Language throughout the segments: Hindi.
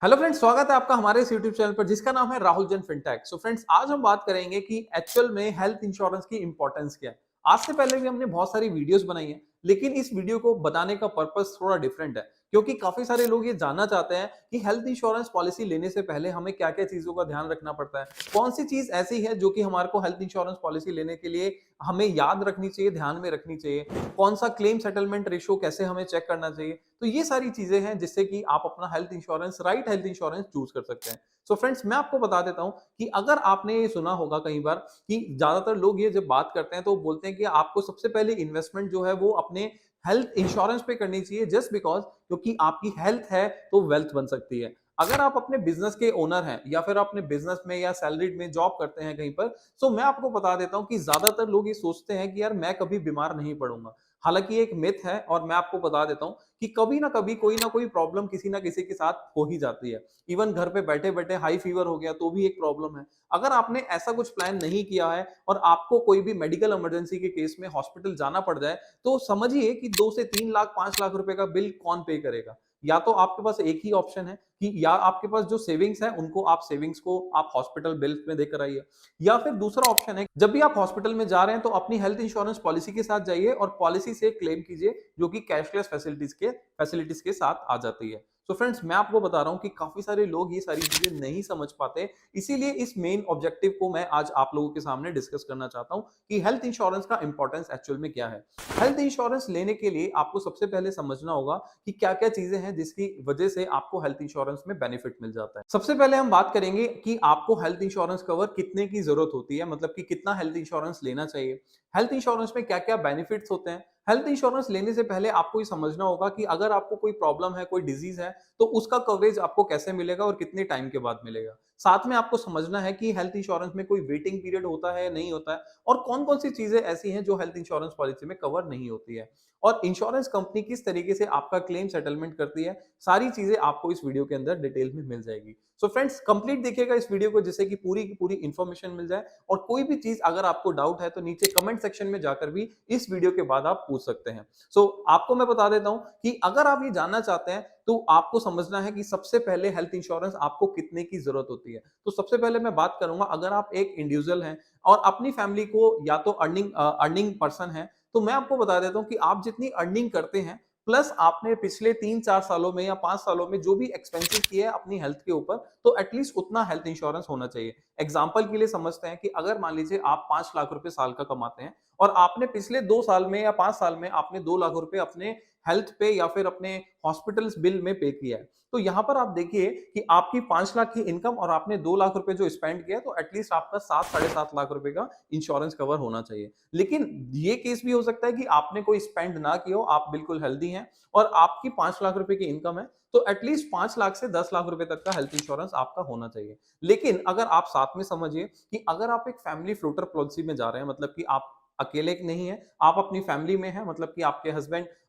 हेलो फ्रेंड्स, स्वागत है आपका हमारे इस यूट्यूब चैनल पर जिसका नाम है Rahul Jain fintech. So friends, आज हम बात करेंगे कि एक्चुअल में हेल्थ इंश्योरेंस की इंपॉर्टेंस क्या है। आज से पहले भी हमने बहुत सारी वीडियोस बनाई हैं, लेकिन इस वीडियो को बनाने का पर्पस थोड़ा डिफरेंट है, क्योंकि काफी सारे लोग ये जानना चाहते हैं कि हेल्थ इंश्योरेंस पॉलिसी लेने से पहले हमें क्या-क्या चीजों का ध्यान रखना पड़ता है। कौन सी चीज ऐसी है जो कि हमारे को हेल्थ इंश्योरेंस पॉलिसी लेने के लिए हमें याद रखनी चाहिए, ध्यान में रखनी चाहिए। कौन सा क्लेम सेटलमेंट रेशियो कैसे हमें चेक करना चाहिए। तो ये सारी चीजें हैं जिससे कि आप अपना health insurance, right health insurance choose कर सकते हैं। सो फ्रेंड्स, मैं आपको बता देता हूं कि अगर आपने ये सुना होगा कई बार कि ज्यादातर लोग ये जब बात करते हैं तो वो बोलते हैं कि आपको सबसे पहले इन्वेस्टमेंट जो है वो अपने हेल्थ इंश्योरेंस पे करनी चाहिए, जस्ट बिकॉज क्योंकि आपकी हेल्थ है तो वेल्थ बन सकती है। अगर आप अपने बिजनेस के ओनर हैं या फिर अपने बिजनेस में या सैलरीड में जॉब करते हैं कहीं पर, तो मैं आपको बता देता हूं कि ज्यादातर लोग ये सोचते हैं कि यार मैं कभी बीमार नहीं पड़ूंगा। हालांकि ये एक मिथ है और मैं आपको बता देता हूं कि कभी ना कभी कोई ना कोई प्रॉब्लम किसी ना किसी के साथ हो ही जाती है। इवन घर पे बैठे बैठे हाई फीवर हो गया तो भी एक प्रॉब्लम है। अगर आपने ऐसा कुछ प्लान नहीं किया है और आपको कोई भी मेडिकल इमरजेंसी के केस में हॉस्पिटल जाना पड़ जाए, तो समझिए कि 2 से 3 लाख 5 लाख रुपए का बिल कौन पे करेगा। या तो आपके पास एक ही ऑप्शन है कि या आपके पास जो सेविंग्स है उनको आप सेविंग्स को आप हॉस्पिटल बिल्स में देकर आइए, या फिर दूसरा ऑप्शन है जब भी आप हॉस्पिटल में जा रहे हैं तो अपनी हेल्थ इंश्योरेंस पॉलिसी के साथ जाइए और पॉलिसी से क्लेम कीजिए, जो कि कैशलेस फैसिलिटीज के साथ आ जाती है। तो फ्रेंड्स, मैं आपको बता रहा हूं कि काफी सारे लोग ये सारी चीजें नहीं समझ पाते। इसीलिए इस मेन ऑब्जेक्टिव को मैं आज आप लोगों के सामने डिस्कस करना चाहता हूं कि हेल्थ इंश्योरेंस का इंपॉर्टेंस एक्चुअल में क्या है। हेल्थ इंश्योरेंस लेने के लिए आपको सबसे पहले समझना होगा कि क्या क्या चीजें हैं जिसकी वजह से आपको हेल्थ इंश्योरेंस में बेनिफिट मिल जाता है। सबसे पहले हम बात करेंगे कि आपको हेल्थ इंश्योरेंस कवर कितने की जरूरत होती है, मतलब कि कितना हेल्थ इंश्योरेंस लेना चाहिए। हेल्थ इंश्योरेंस में क्या क्या बेनिफिट्स होते हैं। हेल्थ इंश्योरेंस लेने से पहले आपको ये समझना होगा कि अगर आपको कोई प्रॉब्लम है, कोई डिजीज है, तो उसका कवरेज आपको कैसे मिलेगा और कितने टाइम के बाद मिलेगा। साथ में आपको समझना है कि हेल्थ इंश्योरेंस में कोई वेटिंग पीरियड होता है, नहीं होता है, और कौन कौन सी चीजें ऐसी हैं जो हेल्थ इंश्योरेंस पॉलिसी में कवर नहीं होती है, और इंश्योरेंस कंपनी किस तरीके से आपका क्लेम सेटलमेंट करती है। सारी चीजें आपको इस वीडियो के अंदर डिटेल में मिल जाएगी। सो फ्रेंड्स, कंप्लीट देखिएगा इस वीडियो को जिससे कि पूरी की पूरी इंफॉर्मेशन मिल जाए, और कोई भी चीज अगर आपको डाउट है तो नीचे कमेंट सेक्शन में जाकर भी इस वीडियो के बाद आप पूछ सकते हैं। सो आपको मैं बता देता हूं कि अगर आप ये जानना चाहते हैं तो आपको समझना है कि सबसे पहले हेल्थ इंश्योरेंस आपको कितने की जरूरत होती है। तो सबसे पहले मैं बात करूंगा, अगर आप एक इंडिविजुअल हैं और अपनी फैमिली को या तो अर्निंग पर्सन है, तो मैं आपको बता देता हूं कि आप जितनी अर्निंग करते हैं प्लस आपने पिछले 3-4 सालों में या 5 सालों में जो भी एक्सपेंसेस किए हैं अपनी हेल्थ के ऊपर, तो एटलीस्ट उतना हेल्थ इंश्योरेंस होना चाहिए। एग्जाम्पल के लिए समझते हैं कि अगर मान लीजिए आप 5 लाख रुपए साल का कमाते हैं और आपने पिछले 2 साल में या 5 साल में आपने 2 लाख रुपए अपने हेल्थ पे या फिर अपने हॉस्पिटल्स बिल में पे किया है, तो यहां पर आप देखिए कि आपकी 5 लाख की इनकम और आपने 2 लाख रुपए जो स्पेंड किया, तो एटलीस्ट आपका 7-7.5 लाख रुपए का इंश्योरेंस कवर होना चाहिए। लेकिन ये केस भी हो सकता है कि आपने कोई स्पेंड ना किया हो, आप बिल्कुल हेल्दी हैं और आपकी 5 लाख रुपए की इनकम है, तो एटलीस्ट 5 लाख से 10 लाख रुपए तक का हेल्थ इंश्योरेंस आपका होना चाहिए। लेकिन अगर आप साथ में समझिए कि अगर आप एक फैमिली फ्लोटर पॉलिसी में जा रहे हैं, मतलब कि आप अकेले नहीं है, आप अपनी फैमिली में हैं, मतलब कि आपके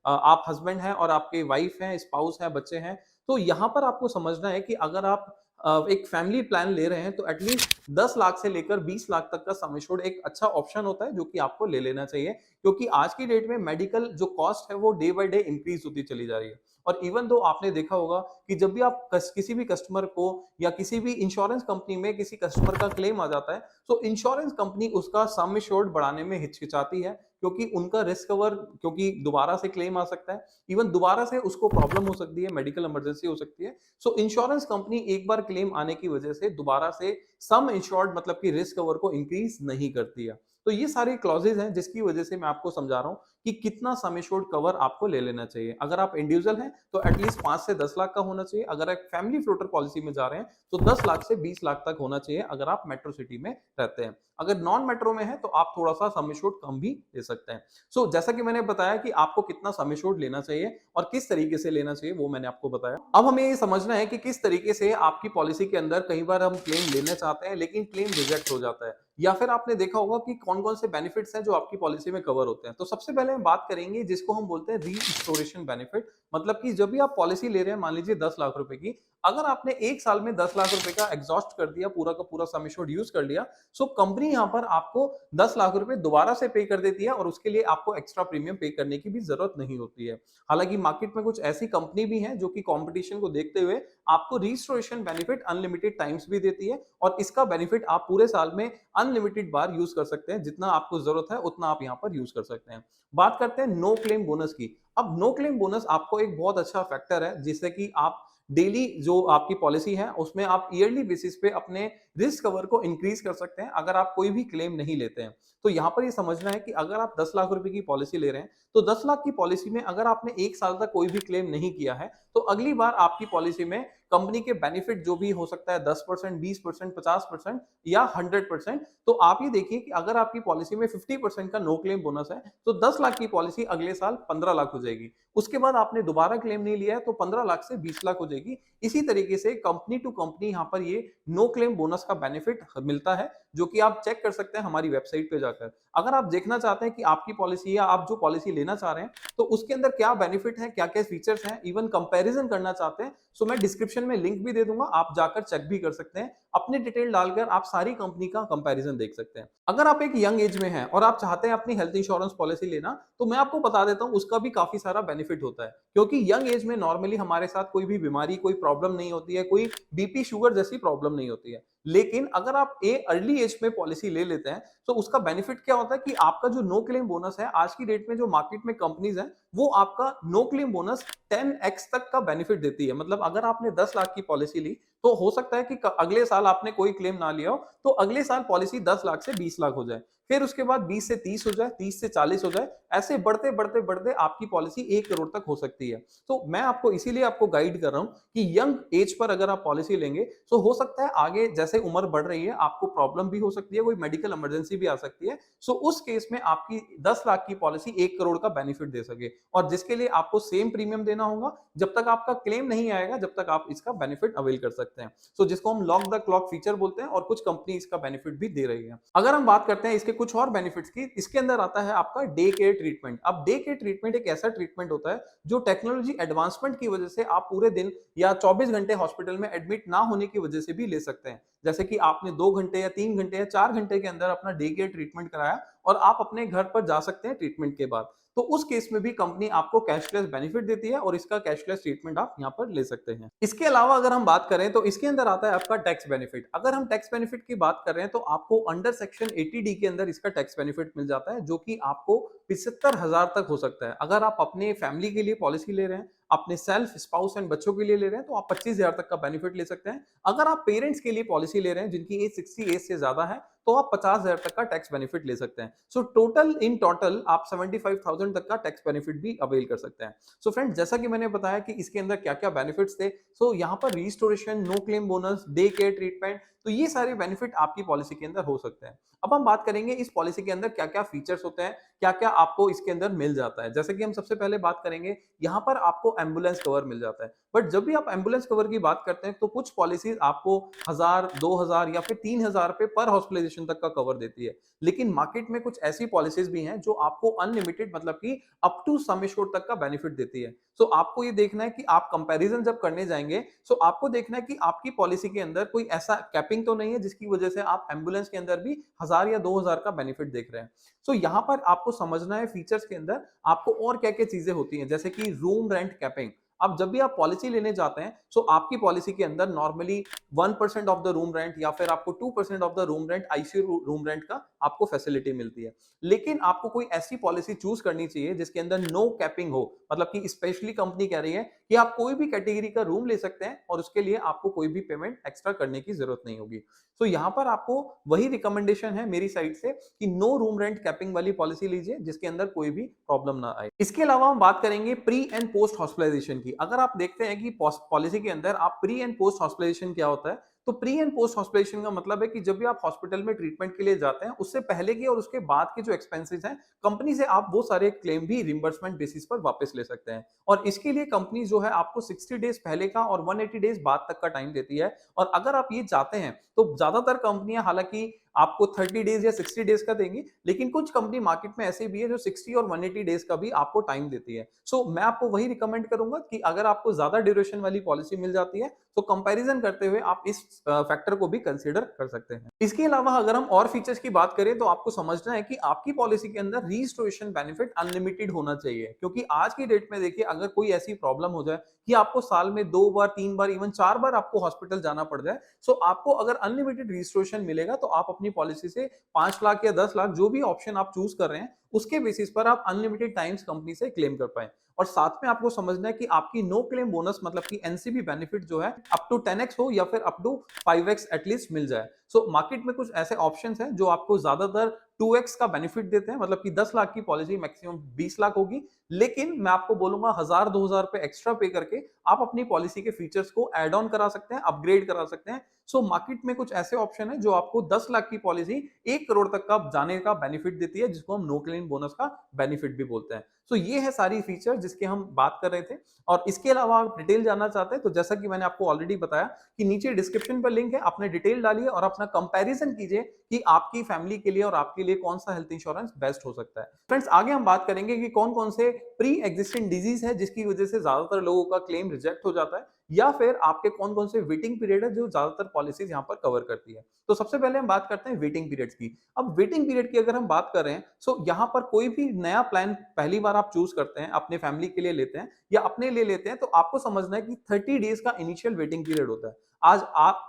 आप हस्बैंड हैं और आपके वाइफ हैं, स्पाउस है, बच्चे हैं, तो यहां पर आपको समझना है कि अगर आप एक फैमिली प्लान ले रहे हैं तो एटलीस्ट 10 लाख से लेकर 20 लाख तक का सम एश्योर्ड एक अच्छा ऑप्शन होता है जो कि आपको ले लेना चाहिए, क्योंकि आज की डेट में मेडिकल जो कॉस्ट है वो डे बाय डे इंक्रीज होती चली जा रही है। और इवन दो आपने देखा होगा कि जब भी आप किसी भी कस्टमर को या किसी भी इंश्योरेंस कंपनी में किसी कस्टमर का क्लेम आ जाता है, तो इंश्योरेंस कंपनी उसका सम एश्योर्ड बढ़ाने में हिचकिचाती है, क्योंकि उनका रिस्क कवर, क्योंकि दोबारा से क्लेम आ सकता है, इवन दोबारा से उसको प्रॉब्लम हो सकती है, मेडिकल इमरजेंसी हो सकती है। सो इंश्योरेंस कंपनी एक बार क्लेम आने की वजह से दोबारा से सम इंश्योर्ड मतलब कि रिस्क कवर को इंक्रीज नहीं करती है। तो ये सारे क्लॉजेज हैं जिसकी वजह से मैं आपको समझा रहा हूं कि कितना सम एश्योर्ड कवर आपको ले लेना चाहिए। अगर आप इंडिविजुअल हैं तो एटलीस्ट 5 से 10 लाख का होना चाहिए, अगर एक फैमिली फ्लोटर पॉलिसी में जा रहे हैं तो 10 लाख से 20 लाख तक होना चाहिए, अगर आप मेट्रो सिटी में रहते हैं। अगर नॉन मेट्रो में है तो आप थोड़ा सा सम एश्योर्ड कम भी ले सकते हैं। सो जैसा कि मैंने बताया कि आपको कितना सम एश्योर्ड लेना चाहिए और किस तरीके से लेना चाहिए, वो मैंने आपको बताया। अब हमें ये समझना है कि किस तरीके से आपकी पॉलिसी के अंदर कई बार हम क्लेम लेना चाहते हैं लेकिन क्लेम रिजेक्ट हो जाता है, या फिर आपने देखा होगा कि कौन कौन से बेनिफिट्स हैं जो आपकी पॉलिसी में कवर होते हैं। तो सबसे पहले में बात करेंगे जिसको हम बोलते हैं रीस्टोरेशन बेनिफिट। मतलब कि जब भी आप पॉलिसी ले रहे हैं, मान लीजिए 10 लाख रुपए की, अगर आपने एक साल में 10 लाख रुपए का एग्जॉस्ट कर दिया, पूरा का पूरा सम एश्योर्ड यूज कर लिया, सो कंपनी यहाँ पर आपको 10 लाख रुपए दोबारा से पे कर देती है और उसके लिए आपको एक्स्ट्रा प्रीमियम पे करने की भी जरूरत नहीं होती है। हालांकि मार्केट में कुछ ऐसी कंपनी भी है जो कि कंपटीशन को देखते हुए आपको रिस्टोरेशन बेनिफिट अनलिमिटेड टाइम्स भी देती है, और इसका बेनिफिट आप पूरे साल में अनलिमिटेड बार यूज कर सकते हैं। जितना आपको जरूरत है उतना आप यहाँ पर यूज कर सकते हैं। बात करते हैं नो क्लेम बोनस की। अब नो क्लेम बोनस आपको एक बहुत अच्छा फैक्टर है, जिससे कि आप डेली जो आपकी पॉलिसी है उसमें आप ईयरली बेसिस पे अपने रिस्क कवर को इंक्रीज कर सकते हैं अगर आप कोई भी क्लेम नहीं लेते हैं। तो यहाँ पर ये समझना है कि अगर आप 10 लाख रुपए की पॉलिसी ले रहे हैं, तो 10 लाख की पॉलिसी में अगर आपने एक साल तक कोई भी क्लेम नहीं किया है, तो अगली बार आपकी पॉलिसी में कंपनी के बेनिफिट जो भी हो सकता है 10%, 20%, 50% या 100%, तो आप ये देखिए कि अगर आपकी पॉलिसी में 50% का नो क्लेम बोनस है, तो 10 लाख की पॉलिसी अगले साल 15 लाख हो जाएगी। उसके बाद आपने दोबारा क्लेम नहीं लिया है तो 15 लाख से 20 लाख हो जाएगी। इसी तरीके से कंपनी टू कंपनी यहाँ पर ये नो क्लेम बोनस का बेनिफिट मिलता है, जो कि आप चेक कर सकते हैं हमारी वेबसाइट पे जाकर। अगर आप देखना चाहते हैं कि आपकी पॉलिसी या आप जो पॉलिसी लेना चाह रहे हैं तो उसके अंदर क्या बेनिफिट है, क्या क्या फीचर्स हैं, इवन कंपैरिजन करना चाहते हैं, सो मैं डिस्क्रिप्शन में लिंक भी दे दूंगा, आप जाकर चेक भी कर सकते हैं। अपनी डिटेल डालकर आप सारी कंपनी का कंपैरिजन देख सकते हैं। अगर आप एक यंग एज में हैं और आप चाहते हैं अपनी हेल्थ इंश्योरेंस पॉलिसी लेना, तो मैं आपको बता देता हूं उसका भी काफी सारा बेनिफिट होता है। क्योंकि यंग एज में नॉर्मली हमारे साथ कोई भी बीमारी, कोई प्रॉब्लम नहीं होती है, कोई बीपी शुगर जैसी प्रॉब्लम नहीं होती है। लेकिन अगर आप अर्ली एज में पॉलिसी ले लेते हैं, तो उसका बेनिफिट क्या होता है कि आपका जो नो क्लेम बोनस है, आज की डेट में जो मार्केट में कंपनीज हैं, वो आपका नो क्लेम बोनस 10x तक का बेनिफिट देती है। मतलब अगर आपने 10 लाख की पॉलिसी ली, तो हो सकता है कि अगले साल आपने कोई क्लेम ना लिया हो, तो अगले साल पॉलिसी 10 लाख से 20 लाख हो जाए, फिर उसके बाद 20 से 30 हो जाए, 30 से 40 हो जाए, ऐसे बढ़ते बढ़ते बढ़ते आपकी पॉलिसी 1 करोड़ तक हो सकती है। तो मैं आपको इसीलिए आपको गाइड कर रहा हूं कि यंग एज पर अगर आप पॉलिसी लेंगे, तो हो सकता है आगे जैसे उम्र बढ़ रही है आपको प्रॉब्लम भी हो सकती है, कोई मेडिकल इमरजेंसी भी आ सकती है, सो उस केस में आपकी 10 लाख की पॉलिसी 1 करोड़ का बेनिफिट दे सके, और जिसके लिए आपको सेम प्रीमियम देना होगा जब तक आपका क्लेम नहीं आएगा, जब तक आप इसका बेनिफिट अवेल कर सकते हैं। सो जिसको हम लॉक द क्लॉक फीचर बोलते हैं, और कुछ कंपनी इसका बेनिफिट भी दे रही है। अगर हम बात करते हैं इसके कुछ और बेनिफिट्स की, इसके अंदर आता है आपका डे केयर ट्रीटमेंट। अब डे केयर ट्रीटमेंट एक ऐसा ट्रीटमेंट होता है जो टेक्नोलॉजी एडवांसमेंट की वजह से आप पूरे दिन या 24 घंटे हॉस्पिटल में एडमिट ना होने की वजह से भी ले सकते हैं। जैसे कि आपने 2 घंटे या 3 घंटे या 4 घंटे के अंदर अपना डे केयर ट्रीटमेंट कराया और आप अपने घर पर जा सकते हैं ट्रीटमेंट के बाद, तो उस केस में भी कंपनी आपको कैशलेस बेनिफिट देती है और इसका कैशलेस ट्रीटमेंट आप यहां पर ले सकते हैं। इसके अलावा अगर हम बात करें तो इसके अंदर आता है आपका टैक्स बेनिफिट। अगर हम टैक्स बेनिफिट की बात कर रहे हैं तो आपको अंडर सेक्शन 80D के अंदर इसका टैक्स बेनिफिट मिल जाता है, जो कि आपको 75,000 तक हो सकता है। अगर आप अपने फैमिली के लिए पॉलिसी ले रहे हैं, अपने सेल्फ, स्पाउस एंड बच्चों के लिए ले रहे हैं, तो आप 25,000 तक का बेनिफिट ले सकते हैं। अगर आप पेरेंट्स के लिए पॉलिसी ले रहे हैं जिनकी एज 60 एज से ज्यादा है, तो आप 50,000 तक का टैक्स बेनिफिट ले सकते हैं। सो टोटल इन टोटल आप 75,000 तक का टैक्स बेनिफिट भी अवेल कर सकते हैं। सो फ्रेंड्स, जैसा कि मैंने बताया कि इसके अंदर क्या क्या बेनिफिट्स थे, सो यहाँ पर restoration, no claim bonus, day care treatment, तो ये सारे बेनिफिट आपकी पॉलिसी के अंदर हो सकते हैं। अब हम बात करेंगे इस पॉलिसी के अंदर क्या क्या फीचर्स होते हैं, क्या क्या आपको इसके अंदर मिल जाता है। जैसे कि हम सबसे पहले बात करेंगे, यहाँ पर आपको एम्बुलेंस कवर मिल जाता है। बट जब भी आप एम्बुलेंस कवर की बात करते हैं, तो कुछ पॉलिसीज आपको 1000, 2000 या फिर 3000 पे पर हॉस्पिटलाइजेशन तक का कवर देती है। लेकिन मार्केट में कुछ ऐसी पॉलिसीज भी हैं जो आपको अनलिमिटेड, मतलब कि अप टू सम एश्योर्ड तक का बेनिफिट देती है। सो आपको ये देखना है कि आप कंपैरिजन जब करने जाएंगे, सो आपको देखना है कि आपकी पॉलिसी के अंदर कोई ऐसा कैपिंग तो नहीं है जिसकी वजह से आप एम्बुलेंस के अंदर भी 1000 या 2000 का बेनिफिट देख रहे हैं। सो यहाँ पर आपको समझना है फीचर्स के अंदर आपको और क्या क्या चीजें होती हैं, जैसे कि रूम रेंट कैपिंग। अब जब भी आप पॉलिसी लेने जाते हैं, सो आपकी पॉलिसी के अंदर normally 1% of the room rent या फिर आपको 2% of the room rent, ICU room rent का आपको फैसिलिटी मिलती है। लेकिन आपको कोई ऐसी पॉलिसी चूज करनी चाहिए जिसके अंदर नो कैपिंग हो, मतलब कि स्पेशली कंपनी कह रही है कि आप कोई भी कैटेगरी का रूम ले सकते हैं और उसके लिए आपको कोई भी पेमेंट एक्स्ट्रा करने की जरूरत नहीं होगी। तो यहाँ पर आपको वही रिकमेंडेशन है मेरी साइड से कि नो रूम रेंट कैपिंग वाली पॉलिसी लीजिए जिसके अंदर कोई भी प्रॉब्लम ना आए। इसके अलावा हम बात करेंगे प्री एंड पोस्ट हॉस्पिटलाइजेशन की। अगर आप देखते हैं कि पॉलिसी के अंदर आप प्री एंड पोस्ट हॉस्पिटलाइजेशन क्या होता है, तो प्री एंड पोस्ट हॉस्पिटलाइजेशन का मतलब है कि जब भी आप हॉस्पिटल में ट्रीटमेंट के लिए जाते हैं, उससे पहले के और उसके बाद के जो एक्सपेंसेस हैं, कंपनी से आप वो सारे क्लेम भी रिम्बर्समेंट बेसिस पर वापस ले सकते हैं। और इसके लिए कंपनी जो है आपको 60 डेज पहले का और 180 डेज बाद तक का टाइम देती है। और अगर आप ये चाहते हैं, तो ज्यादातर कंपनियां, हालांकि आपको 30 डेज या 60 डेज का देंगी, लेकिन कुछ कंपनी मार्केट में ऐसी भी है जो 60 और 180 डेज का भी आपको टाइम देती है। सो मैं आपको वही रिकमेंड करूंगा कि अगर आपको ज्यादा ड्यूरेशन वाली पॉलिसी मिल जाती है तो कंपैरिजन करते हुए आप इस फैक्टर को भी कंसीडर कर सकते हैं। इसके अलावा अगर हम और फीचर्स की बात करें तो आपको समझना है कि आपकी पॉलिसी के अंदर रीस्टोरेशन बेनिफिट अनलिमिटेड होना चाहिए, क्योंकि आज की डेट में देखिए अगर कोई ऐसी प्रॉब्लम हो जाए कि आपको साल में 2 बार 3 बार इवन 4 बार आपको हॉस्पिटल जाना पड़ जाए, सो आपको अगर अनलिमिटेड रीस्टोरेशन मिलेगा तो आप अपनी पॉलिसी से 5 लाख या 10 लाख जो भी ऑप्शन आप चूज कर रहे हैं उसके बेसिस पर आप अनलिमिटेड टाइम्स कंपनी से क्लेम कर पाए। और साथ में आपको समझना है कि आपकी नो क्लेम बोनस मतलब कि एनसीबी बेनिफिट जो है अप टू 10x हो या फिर अप टू 5x एटलीस्ट मिल जाए। सो मार्केट में कुछ ऐसे ऑप्शंस हैं जो आपको ज्यादातर 2x का बेनिफिट देते हैं, मतलब कि 10 लाख की पॉलिसी मैक्सिमम 20 लाख होगी, लेकिन मैं आपको बोलूंगा 1000-2000 रुपए एक्स्ट्रा पे करके आप अपनी पॉलिसी के फीचर्स को एड ऑन करा सकते हैं, अपग्रेड करा सकते हैं। सो मार्केट में कुछ ऐसे ऑप्शन है जो आपको 10 लाख की पॉलिसी 1 करोड़ तक का जाने का बेनिफिट देती है, जिसको हम नो क्लेम बोनस का बेनिफिट भी बोलते हैं। सो ये है सारी फीचर जिसके हम बात कर रहे थे। और इसके अलावा आप डिटेल जानना चाहते हैं तो जैसा कि मैंने आपको ऑलरेडी बताया कि नीचे डिस्क्रिप्शन पर लिंक है, आपने डिटेल डालिए और अपना कंपैरिजन कीजिए कि आपकी फैमिली के लिए और आपके लिए कौन सा हेल्थ इंश्योरेंस बेस्ट हो सकता है। फ्रेंड्स आगे हम बात करेंगे कि कौन कौन से प्री एग्जिस्टिंग डिजीज है जिसकी वजह से ज्यादातर लोगों का क्लेम रिजेक्ट हो जाता है, या फिर आपके कौन कौन से वेटिंग पीरियड है जो ज्यादातर पॉलिसीज यहाँ पर कवर करती है। तो सबसे पहले हम बात करते हैं वेटिंग पीरियड्स की। अब वेटिंग पीरियड की अगर हम बात कर रहे हैं, सो यहाँ पर कोई भी नया प्लान पहली बार आप चूज करते हैं, अपने फैमिली के लिए लेते हैं या अपने लिए लेते हैं, तो आपको समझना है कि 30 डेज का इनिशियल वेटिंग पीरियड होता है।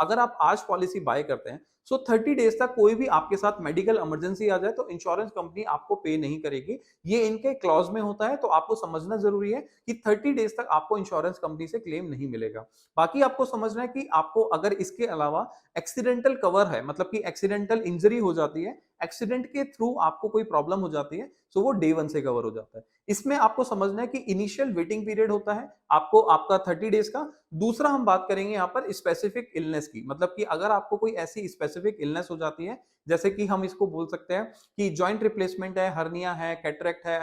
अगर आप आज पॉलिसी बाय करते हैं, सो 30 डेज तक कोई भी आपके साथ मेडिकल इमरजेंसी आ जाए तो इंश्योरेंस कंपनी आपको पे नहीं करेगी। ये इनके क्लॉज में होता है, तो आपको समझना जरूरी है कि 30 डेज तक आपको इंश्योरेंस कंपनी से क्लेम नहीं मिलेगा। बाकी आपको समझना है कि आपको अगर इसके अलावा एक्सीडेंटल कवर है, मतलब कि एक्सीडेंटल इंजरी हो जाती है, एक्सीडेंट के थ्रू आपको कोई प्रॉब्लम हो जाती है, तो वो डे 1 से कवर हो जाता है। इसमें आपको समझना है कि इनिशियल वेटिंग पीरियड होता है आपको आपका 30 डेज का। दूसरा हम बात करेंगे यहाँ पर स्पेसिफिक इलनेस की, मतलब कि अगर आपको कोई ऐसी स्पेसिफिक इलनेस हो जाती है, जैसे कि हम इसको बोल सकते हैं कि जॉइंट रिप्लेसमेंट है, हर्निया है, कैटरेक्ट है,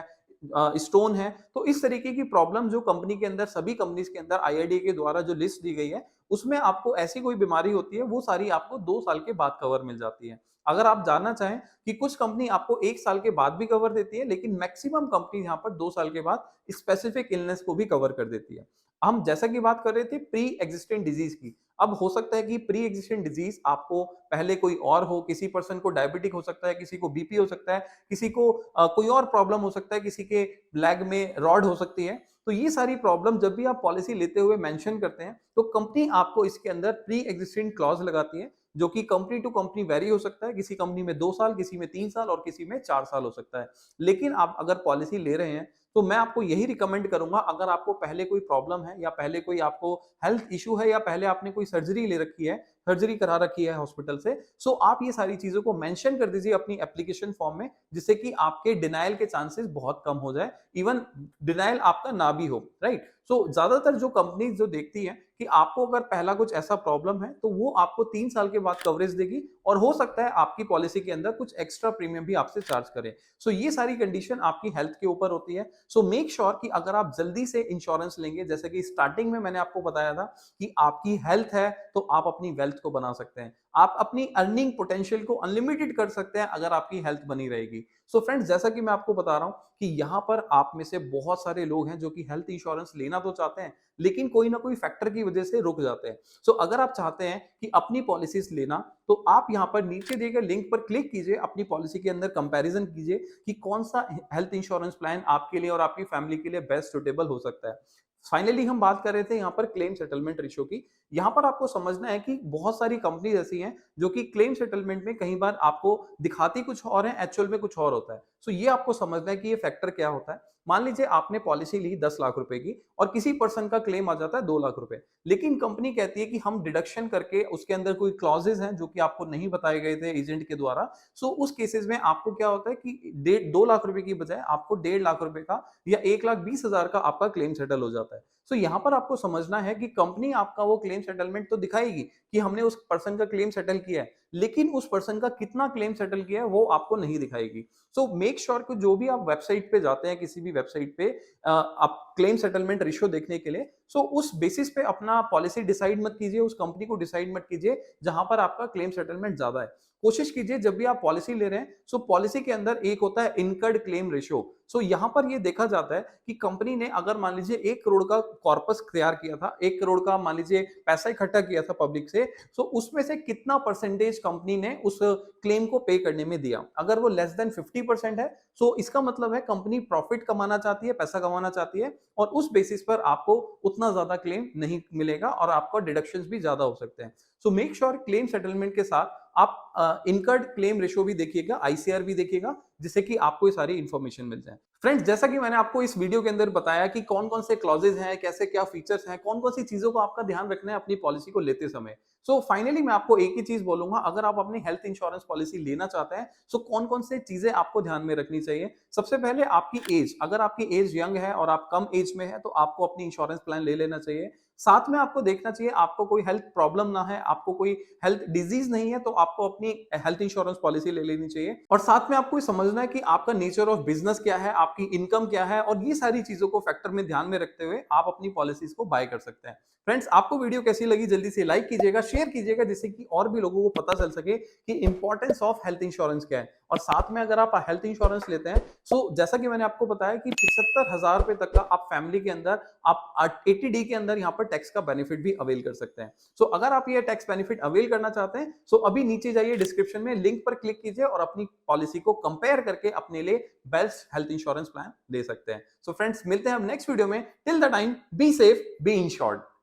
स्टोन है, तो इस तरीके की प्रॉब्लम जो कंपनी के अंदर, सभी कंपनीज के अंदर आईआरडी के द्वारा जो लिस्ट दी गई है उसमें आपको ऐसी कोई बीमारी होती है, वो सारी आपको 2 साल के बाद कवर मिल जाती है। अगर आप जानना चाहें कि कुछ कंपनी आपको 1 साल के बाद भी कवर देती है, लेकिन मैक्सिमम कंपनी यहाँ पर 2 साल के बाद स्पेसिफिक इलनेस को भी कवर कर देती है। हम जैसा कि बात कर रहे थे प्री एग्जिस्टिंग डिजीज की, अब हो सकता है कि प्री एग्जिस्टिंग डिजीज आपको पहले कोई और हो, किसी पर्सन को डायबिटिक हो सकता है, किसी को बीपी हो सकता है, किसी को कोई और प्रॉब्लम हो सकता है, किसी के लेग में रॉड हो सकती है। तो ये सारी प्रॉब्लम जब भी आप पॉलिसी लेते हुए मेंशन करते हैं तो कंपनी आपको इसके अंदर प्री एग्जिस्टिंग क्लॉज लगाती है, जो कि कंपनी टू कंपनी वेरी हो सकता है, किसी कंपनी में 2 साल, किसी में 3 साल और किसी में 4 साल हो सकता है। लेकिन आप अगर पॉलिसी ले रहे हैं तो मैं आपको यही रिकमेंड करूंगा, अगर आपको पहले कोई प्रॉब्लम है या पहले कोई आपको हेल्थ इशू है या पहले आपने कोई सर्जरी ले रखी है, सर्जरी करा रखी है हॉस्पिटल से, सो आप ये सारी चीजों को मेंशन कर दीजिए अपनी एप्लीकेशन फॉर्म में, जिससे कि आपके डिनायल के चांसेस बहुत कम हो जाए, इवन डिनायल आपका ना भी हो, राइट। सो ज्यादातर जो कंपनी जो देखती है कि आपको अगर पहला कुछ ऐसा प्रॉब्लम है तो वो आपको 3 साल के बाद कवरेज देगी, और हो सकता है आपकी पॉलिसी के अंदर कुछ एक्स्ट्रा प्रीमियम भी आपसे चार्ज करे। सो ये सारी कंडीशन आपकी हेल्थ के ऊपर होती है। सो मेक श्योर कि अगर आप जल्दी से इंश्योरेंस लेंगे, जैसे कि स्टार्टिंग में मैंने आपको बताया था कि आपकी हेल्थ है तो आप अपनी वेल्थ को बना सकते हैं, आप अपनी अर्निंग पोटेंशियल को अनलिमिटेड कर सकते हैं अगर आपकी हेल्थ बनी रहेगी। सो फ्रेंड्स जैसा कि मैं आपको बता रहा हूं कि यहाँ पर आप में से बहुत सारे लोग हैं जो कि हेल्थ इंश्योरेंस लेना तो चाहते हैं, लेकिन कोई ना कोई फैक्टर की वजह से रुक जाते हैं। सो अगर आप चाहते हैं कि अपनी पॉलिसीज लेना, तो आप यहाँ पर नीचे दिए गए लिंक पर क्लिक कीजिए, अपनी पॉलिसी के अंदर कंपैरिजन कीजिए कि कौन सा हेल्थ इंश्योरेंस प्लान आपके लिए और आपकी फैमिली के लिए बेस्ट सुटेबल हो सकता है। फाइनली हम बात कर रहे थे यहाँ पर क्लेम सेटलमेंट रेशियो की। यहाँ पर आपको समझना है कि बहुत सारी कंपनीज ऐसी हैं जो कि क्लेम सेटलमेंट में कई बार आपको दिखाती कुछ और है, एक्चुअल में कुछ और होता है। सो ये आपको समझना है कि ये फैक्टर क्या होता है। मान लीजिए आपने पॉलिसी ली 10 लाख रुपए की और किसी पर्सन का क्लेम आ जाता है 2 लाख रुपए, लेकिन कंपनी कहती है कि हम डिडक्शन करके उसके अंदर कोई क्लॉजेज हैं जो कि आपको नहीं बताए गए थे एजेंट के द्वारा। सो उस केसेस में आपको क्या होता है कि 2 लाख रुपए की बजाय आपको 1.5 लाख रुपए का या 1,20,000 का आपका क्लेम सेटल हो जाता है। सो यहाँ पर आपको समझना है कि कंपनी आपका वो क्लेम सेटलमेंट तो दिखाएगी कि हमने उस पर्सन का क्लेम सेटल किया है, लेकिन उस पर्सन का कितना क्लेम सेटल किया है वो आपको नहीं दिखाएगी। सो मेक श्योर कि जो भी आप वेबसाइट पे जाते हैं, किसी भी वेबसाइट पे आप क्लेम सेटलमेंट रेशियो देखने के लिए, सो उस बेसिस पे अपना पॉलिसी डिसाइड मत कीजिए, उस कंपनी को डिसाइड मत कीजिए जहां पर आपका क्लेम सेटलमेंट ज्यादा है। कोशिश कीजिए जब भी आप पॉलिसी ले रहे हैं, सो पॉलिसी के अंदर एक होता है इनकर्ड क्लेम रेशियो। सो यहां पर ये देखा जाता है कि कंपनी ने अगर मान लीजिए 1 करोड़ का कॉर्पस तैयार किया था, 1 करोड़ का मान लीजिए पैसा इकट्ठा किया था पब्लिक से, सो उसमें से कितना परसेंटेज कंपनी ने उस क्लेम को पे करने में दिया। अगर वो लेस देन 50% है, सो इसका मतलब है कंपनी प्रॉफिट कमाना चाहती है, पैसा कमाना चाहती है, और उस बेसिस पर आपको उतना ज्यादा क्लेम नहीं मिलेगा और आपका डिडक्शंस भी ज्यादा हो सकते हैं। So make sure claim settlement के साथ आप इनकर्ड क्लेम रेशियो भी देखिएगा, आईसीआर भी देखिएगा, जिससे कि आपको ये सारी इंफॉर्मेशन मिल जाए। फ्रेंड्स, जैसा कि मैंने आपको इस वीडियो के अंदर बताया कि कौन कौन से क्लॉजेज हैं, कैसे क्या फीचर्स हैं, कौन कौन सी चीजों को आपका ध्यान रखना है अपनी पॉलिसी को लेते समय। सो फाइनली मैं आपको एक ही चीज बोलूंगा, अगर आप अपनी हेल्थ इंश्योरेंस पॉलिसी लेना चाहते हैं, सो कौन कौन से चीजें आपको ध्यान में रखनी चाहिए। सबसे पहले आपकी एज, अगर आपकी एज यंग है और आप कम एज में है, तो आपको अपनी इंश्योरेंस प्लान ले लेना चाहिए। साथ में आपको देखना चाहिए आपको कोई हेल्थ प्रॉब्लम ना है, आपको कोई हेल्थ डिजीज नहीं है, तो आपको अपनी हेल्थ इंश्योरेंस पॉलिसी ले लेनी चाहिए। और साथ में आपको समझना है कि आपका नेचर ऑफ बिजनेस क्या है, आपकी इनकम क्या है, और ये सारी चीजों को फैक्टर में ध्यान में रखते हुए आप अपनी पॉलिसीज को बाय कर सकते हैं। फ्रेंड्स, आपको वीडियो कैसी लगी जल्दी से लाइक कीजिएगा, शेयर कीजिएगा, जिससे कि और भी लोगों को पता चल सके कि इंपॉर्टेंस ऑफ हेल्थ इंश्योरेंस क्या है। और साथ में अगर आप हेल्थ इंश्योरेंस लेते हैं, सो जैसा कि मैंने आपको बताया कि 75,000 रुपए तक का आप फैमिली के अंदर आप 80D के अंदर यहाँ पर टैक्स का बेनिफिट भी अवेल कर सकते हैं। सो अगर आप ये टैक्स बेनिफिट अवेल करना चाहते हैं, सो अभी नीचे जाइए, डिस्क्रिप्शन में लिंक पर क्लिक कीजिए और अपनी पॉलिसी को कंपेयर करके अपने लिए बेस्ट हेल्थ इंश्योरेंस प्लान ले सकते हैं। सो फ्रेंड्स, मिलते हैं हम नेक्स्ट वीडियो में। Till the time, be safe, be insured.